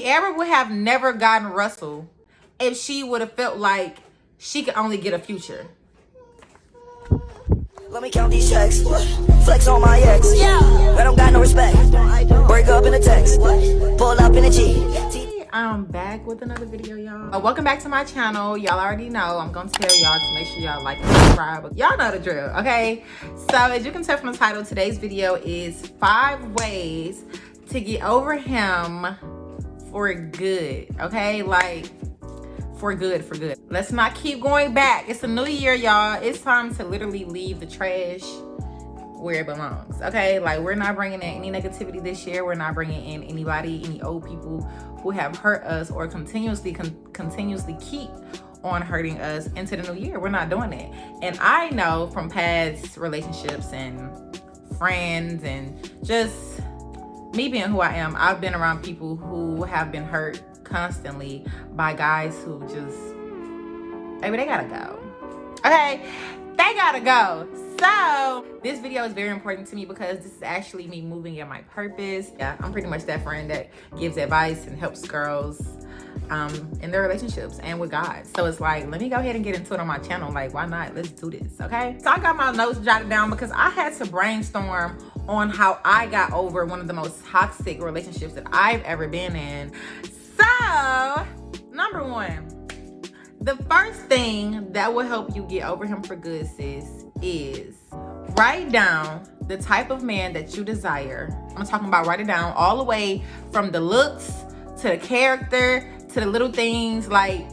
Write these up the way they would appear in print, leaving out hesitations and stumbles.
Kiara would have never gotten Russell if she would have felt like she could only get a Future. Let me count these checks. Flex on my ex. Yeah. I don't got no respect. Break up in a text. Pull up in a G. I'm back with another video, y'all. Welcome back to my channel. Y'all already know I'm gonna tell y'all to make sure y'all like and subscribe. Y'all know the drill, okay? So as you can tell from the title, today's video is 5 ways to get over him for good, okay? Like for good. Let's not keep going back. It's a new year, y'all. It's time to literally leave the trash where it belongs, okay? Like, we're not bringing in any negativity this year. We're not bringing in any old people who have hurt us or continuously keep on hurting us into the new year. We're not doing it. And I know from past relationships and friends and just me being who I am, I've been around people who have been hurt constantly by guys who just, baby, they gotta go, okay? They gotta go. So this video is very important to me because this is actually me moving in my purpose. Yeah, I'm pretty much that friend that gives advice and helps girls in their relationships and with God. So it's like, let me go ahead and get into it on my channel. Like, why not? Let's do this, okay? So I got my notes jotted down because I had to brainstorm on how I got over one of the most toxic relationships that I've ever been in. So, number 1, the first thing that will help you get over him for good, sis, is write down the type of man that you desire. I'm talking about write it down all the way from the looks to the character to the little things. Like,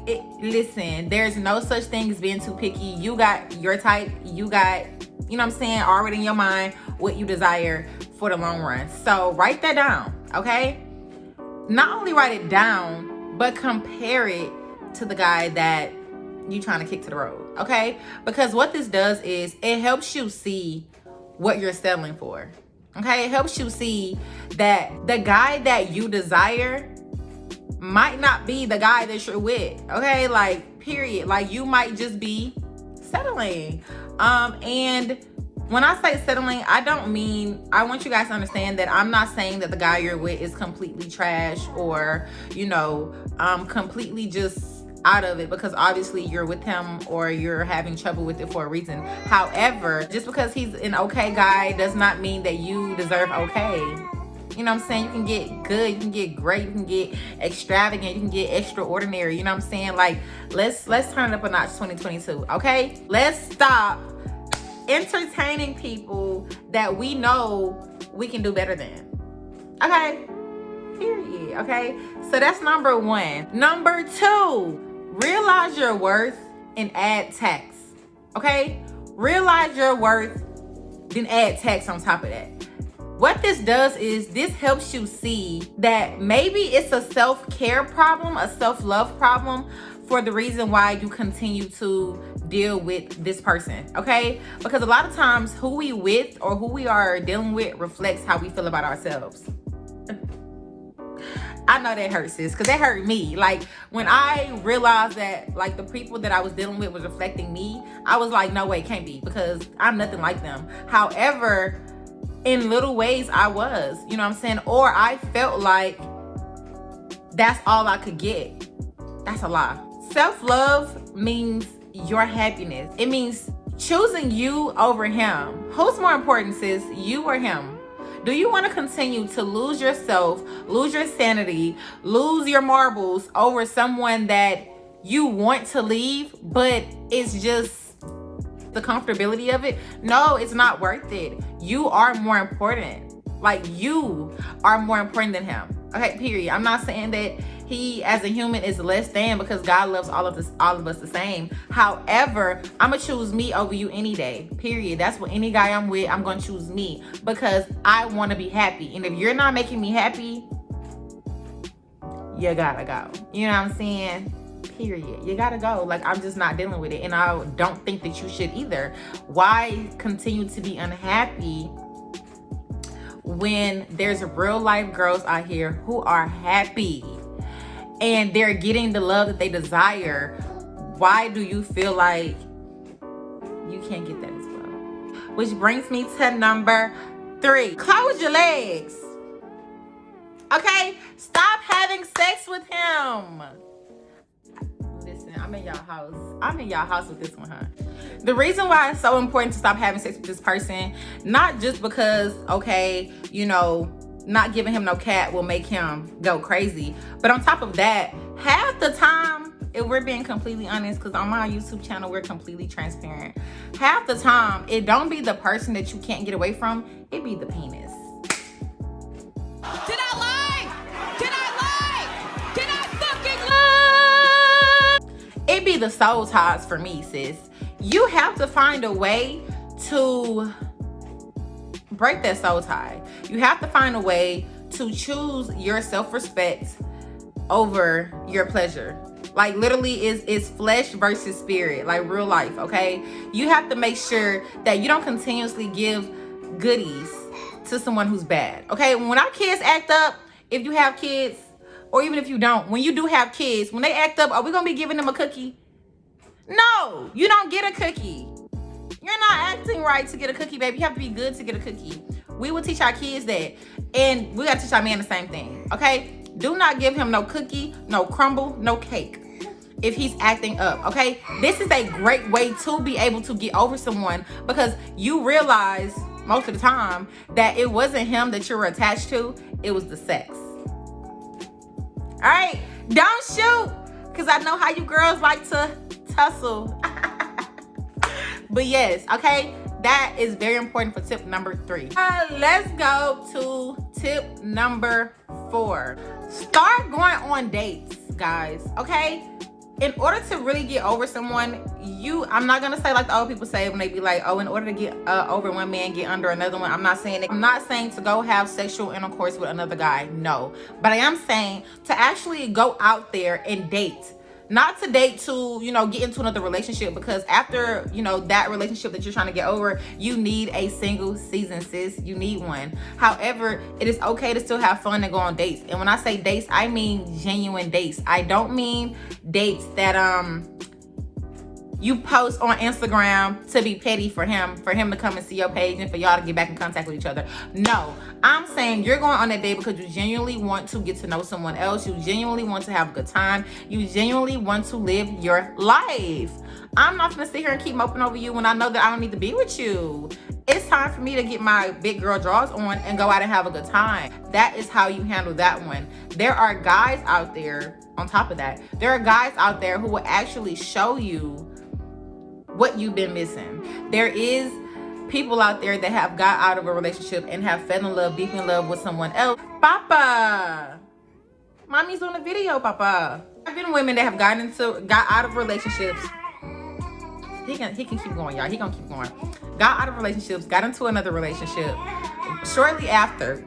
listen, there's no such thing as being too picky. You got your type. You got, you know what I'm saying, already in your mind what you desire for the long run. So write that down, okay? Not only write it down, but compare it to the guy that you trying to kick to the road, okay? Because what this does is it helps you see what you're settling for, okay? It helps you see that the guy that you desire might not be the guy that you're with, okay? Like, period. Like, you might just be settling. And when I say settling, I don't mean, I want you guys to understand that I'm not saying that the guy you're with is completely trash or, you know, completely just out of it, because obviously you're with him or you're having trouble with it for a reason. However, just because he's an okay guy does not mean that you deserve okay. You know what I'm saying? You can get good, you can get great, you can get extravagant, you can get extraordinary. You know what I'm saying? Like, let's turn it up a notch 2022, okay? Let's stop entertaining people that we know we can do better than, okay? Period, okay? So that's number 1. Number 2, realize your worth and add tax, okay? Realize your worth, then add tax on top of that. What this does is this helps you see that maybe it's a self-care problem, a self-love problem, for the reason why you continue to deal with this person, okay? Because a lot of times who we with or who we are dealing with reflects how we feel about ourselves. I know that hurts, sis, because that hurt me. Like, when I realized that, like, the people that I was dealing with was reflecting me, I was like, no way, it can't be, because I'm nothing like them. However, in little ways, I was, you know what I'm saying? Or I felt like that's all I could get. That's a lie. Self-love means your happiness. It means choosing you over him. Who's more important, sis, you or him? Do you want to continue to lose yourself, lose your sanity, lose your marbles over someone that you want to leave, but it's just the comfortability of it? No, it's not worth it. You are more important. Like, you are more important than him, okay? Period. I'm not saying that he as a human is less than, because God loves all of us the same. However, I'm gonna choose me over you any day, period. That's what any guy I'm with, I'm gonna choose me because I want to be happy. And if you're not making me happy, you gotta go. You know what I'm saying? Period. You gotta go. Like, I'm just not dealing with it, and I don't think that you should either. Why continue to be unhappy when there's real life girls out here who are happy and they're getting the love that they desire? Why do you feel like you can't get that as well? Which brings me to number 3. Close your legs. Okay? Stop having sex with him. Listen, I'm in y'all house. I'm in y'all house with this one, huh? The reason why it's so important to stop having sex with this person, not just because, okay, you know, not giving him no cat will make him go crazy, but on top of that, half the time, if we're being completely honest, because on my YouTube channel, we're completely transparent. Half the time, it don't be the person that you can't get away from, it be the penis. Did I lie? Did I lie? Did I fucking lie? It be the soul ties for me, sis. You have to find a way to break that soul tie. You have to find a way to choose your self-respect over your pleasure. Like literally is flesh versus spirit, like real life, okay? You have to make sure that you don't continuously give goodies to someone who's bad, okay? When our kids act up, if you have kids, or even if you don't, when you do have kids, when they act up, are we gonna be giving them a cookie? No, you don't get a cookie. You're not acting right to get a cookie, baby. You have to be good to get a cookie. We will teach our kids that, and we gotta teach our man the same thing, okay? Do not give him no cookie, no crumble, no cake if he's acting up, okay? This is a great way to be able to get over someone, because you realize most of the time that it wasn't him that you were attached to, it was the sex. All right, don't shoot, because I know how you girls like to tussle. But yes, okay, that is very important for tip number 3. Let's go to tip number 4. Start going on dates, guys, okay? In order to really get over someone, I'm not gonna say like the old people say when they be like, oh, in order to get over one man, get under another one. I'm not saying it. I'm not saying to go have sexual intercourse with another guy, no. But I am saying to actually go out there and date. Not to date to, you know, get into another relationship, because after, you know, that relationship that you're trying to get over, you need a single season, sis. You need one. However, it is okay to still have fun and go on dates. And when I say dates, I mean genuine dates. I don't mean dates that you post on Instagram to be petty for him to come and see your page and for y'all to get back in contact with each other. No, I'm saying you're going on that date because you genuinely want to get to know someone else. You genuinely want to have a good time. You genuinely want to live your life. I'm not gonna sit here and keep moping over you when I know that I don't need to be with you. It's time for me to get my big girl drawers on and go out and have a good time. That is how you handle that one. There are guys out there, on top of that, there are guys out there who will actually show you what you've been missing. There is people out there that have got out of a relationship and have fell in love, deep in love with someone else. Papa, mommy's on the video, Papa. I've been women that have got out of relationships. He can keep going, y'all. He gonna keep going. Got out of relationships, got into another relationship shortly after,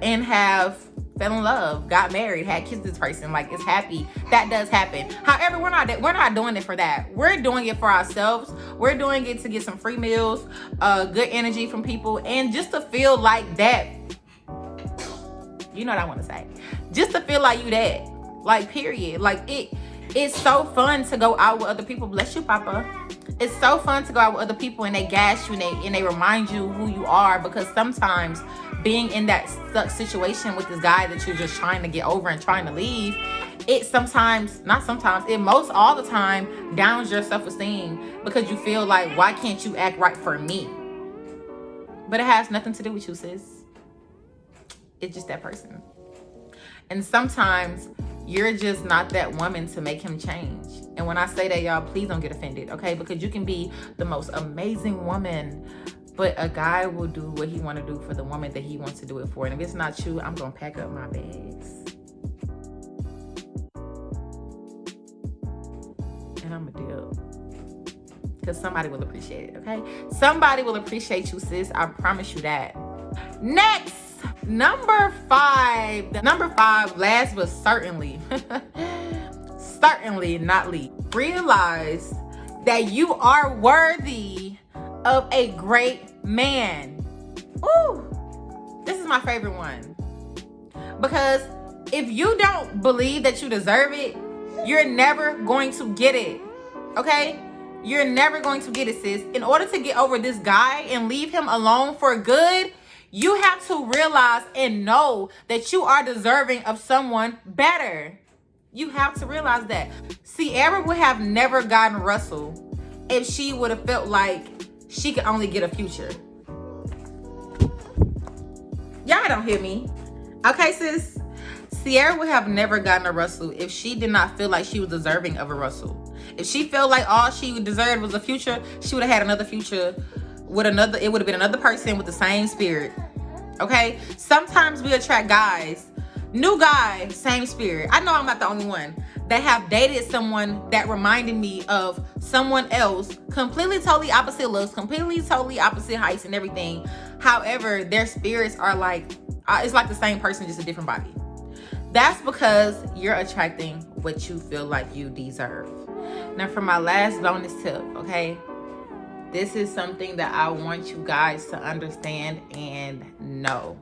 and have fell in love, got married, had kids with this person. Like, it's happy. That does happen. However, we're not doing it for that. We're doing it for ourselves. We're doing it to get some free meals, good energy from people, and just to feel like that. You know what I want to say. Just to feel like you that. Like, period. Like, it's so fun to go out with other people. Bless you, Papa. It's so fun to go out with other people and they gas you and they remind you who you are, because sometimes being in that stuck situation with this guy that you're just trying to get over and trying to leave, it most all the time downs your self-esteem, because you feel like, why can't you act right for me? But it has nothing to do with you, sis. It's just that person. And sometimes you're just not that woman to make him change. And when I say that, y'all, please don't get offended, okay? Because you can be the most amazing woman, but a guy will do what he want to do for the woman that he wants to do it for. And if it's not you, I'm going to pack up my bags. And I'm going to deal. Because somebody will appreciate it, okay? Somebody will appreciate you, sis. I promise you that. Next, number 5. Number 5, last but certainly not least. Realize that you are worthy of a great man. Ooh, this is my favorite one. Because if you don't believe that you deserve it, you're never going to get it, okay? You're never going to get it, sis. In order to get over this guy and leave him alone for good, You have to realize and know that you are deserving of someone better. You have to realize that. Sierra would have never gotten Russell if she would have felt like she could only get a Future. Y'all don't hear me. Okay, sis? Sierra would have never gotten a Russell if she did not feel like she was deserving of a Russell. If she felt like all she deserved was a Future, she would have had another Future with another, it would have been another person with the same spirit. Okay? Sometimes we attract guys, new guy, same spirit. I know I'm not the only one that have dated someone that reminded me of someone else, completely totally opposite looks, completely totally opposite heights and everything. However, their spirits are like, it's like the same person, just a different body. That's because you're attracting what you feel like you deserve. Now for my last bonus tip, okay? This is something that I want you guys to understand and know.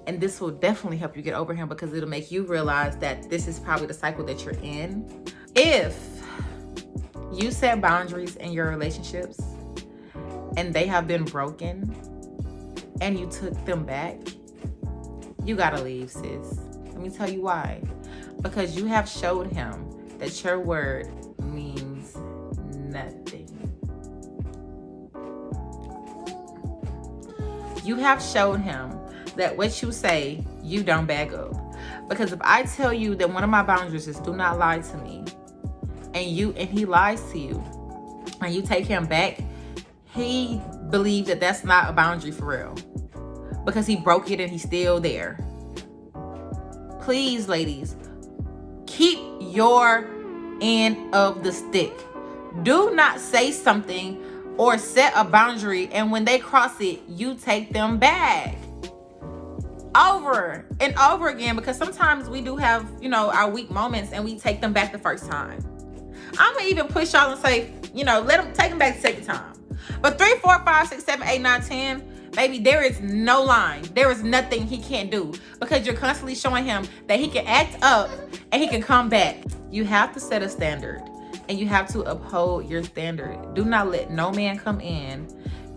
And this will definitely help you get over him, because it'll make you realize that this is probably the cycle that you're in. If you set boundaries in your relationships and they have been broken and you took them back, you gotta leave, sis. Let me tell you why. Because you have showed him that your word means nothing. You have shown him that what you say, you don't back up. Because if I tell you that one of my boundaries is do not lie to me, and he lies to you, and you take him back, he believes that that's not a boundary for real, because he broke it and he's still there. Please, ladies, keep your end of the stick. Do not say something or set a boundary, and when they cross it, you take them back. Over and over again, because sometimes we do have, you know, our weak moments and we take them back the first time. I'm gonna even push y'all and say, you know, take them back the second time. But 3, 4, 5, 6, 7, 8, 9, 10, baby, there is no line. There is nothing he can't do, because you're constantly showing him that he can act up and he can come back. You have to set a standard, and you have to uphold your standard. Do not let no man come in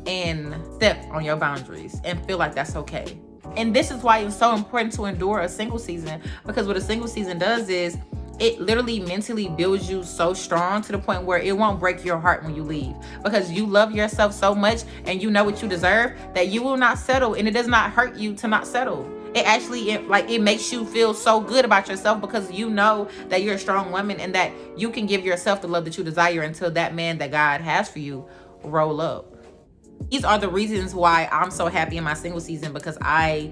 and step on your boundaries and feel like that's okay. And this is why it's so important to endure a single season, because what a single season does is it literally mentally builds you so strong to the point where it won't break your heart when you leave, because you love yourself so much and you know what you deserve that you will not settle, and it does not hurt you to not settle. It actually, it makes you feel so good about yourself, because you know that you're a strong woman and that you can give yourself the love that you desire until that man that God has for you roll up. These are the reasons why I'm so happy in my single season, because I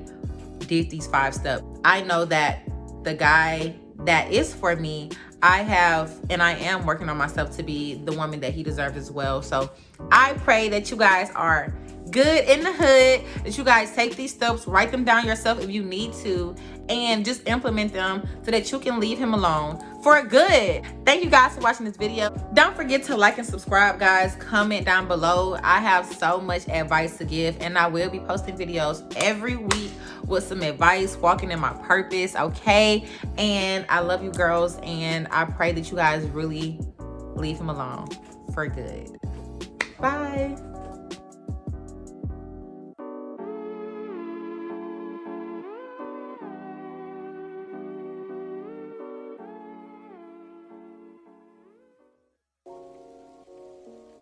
did these 5 steps. I know that the guy that is for me, I have and I am working on myself to be the woman that he deserves as well. So I pray that you guys are good in the hood, that you guys take these steps, write them down yourself if you need to, and just implement them so that you can leave him alone for good. Thank you guys for watching this video. Don't forget to like and subscribe, guys. Comment down below. I have so much advice to give, and I will be posting videos every week with some advice, walking in my purpose, okay? And I love you girls, and I pray that you guys really leave him alone for good. Bye.